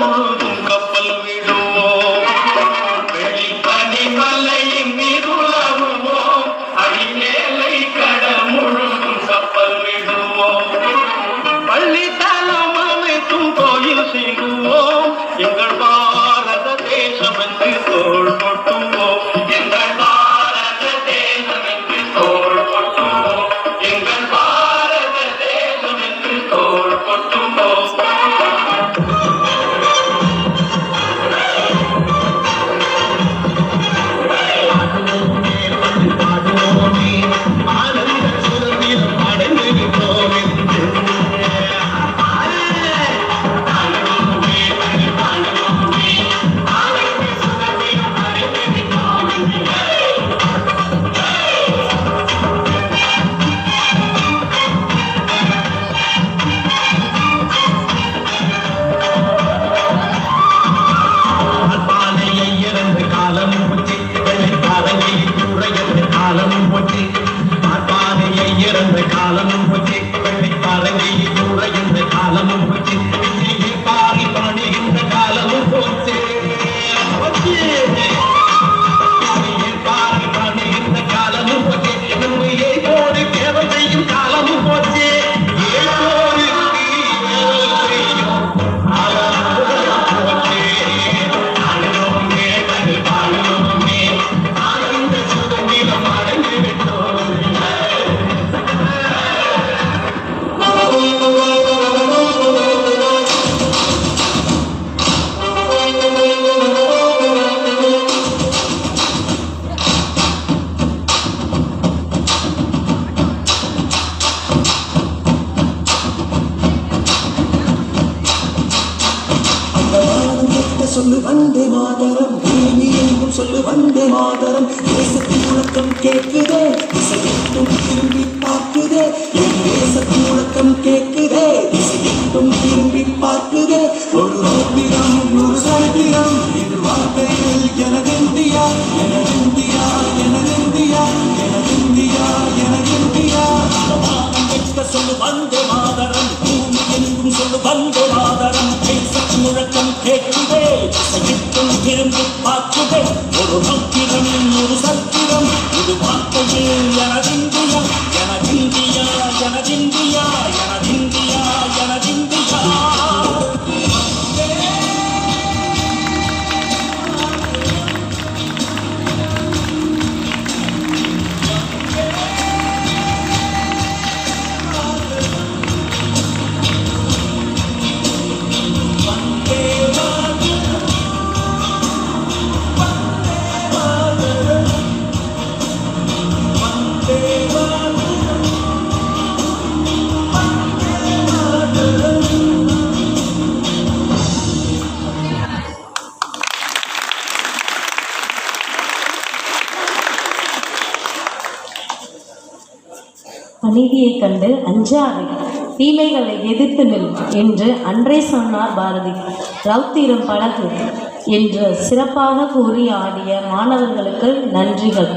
முழுதும் கப்பல் விடுவோம். வெளிப்பனி மலையின் இருளவுவோம். அடிமேலை கடல் முழுதும் கப்பல் விடுவோம். பள்ளி தலம் அமைத்தும் கோயில் செய்வோம். எங்கள் பாரத தேசம் என்று தோள் கொட்டுவோம். எங்கள் பாரத தேசம் என்று தோள் கொட்டுவோம். எங்கள் பாரத தேசம் என்று தோள் கொட்டுவோம். இறந்த காலமும் போச்சு, வெள்ளி பறவையை கூட என்ற காலமும் போச்சு, பாரி பணிகின்ற காலமும் போச்சு, பாரி பணிகின்ற காலமும் போச்சு, நம்மையை போடு தேவை செய்யும் காலமும் போச்சு. சொல்லு வந்தே மாதரம், பூமி எங்கும் சொல்லு வந்தே மாதரம். தேசத்தின் முழக்கம் கேட்குதே, திசையெட்டும் திரும்பி பார்க்குதே. என் தேசத்தின் முழக்கம் கேட்குதே, திசையெட்டும் திரும்பி பார்க்குதே. ஒரு ரோபிரம் ஒரு சரித்திரம், இது வார்த்தையில் எனதிந்தியா, எனதிந்தியா, எனதிந்தியா, எனதிந்தியா, எனதிந்தியா. சொல்லு வந்தே மாதரம், பூமி எங்கும் சொல்லு வந்தே மாதரம். தேசத்தின் முழக்கம் கேட்குதே, திசையெட்டும் திரும்பி பார்க்குதே. ஒரு நோக்கிரம் ஒரு சத்திரம், இது வார்த்தையில் எனதிந்தியா, எனதிந்தியா, எனதிந்தியா, எனதிந்தியா, எனதிந்தியா. அநீதியை கண்டு அஞ்சாதே, தீமைகளை எதிர்த்து நில் என்று அன்றே சொன்னார் பாரதி. ரவுத்திரம் பழகு என்று சிறப்பாக கூறி ஆடிய மாணவர்களுக்கு நன்றிகள்.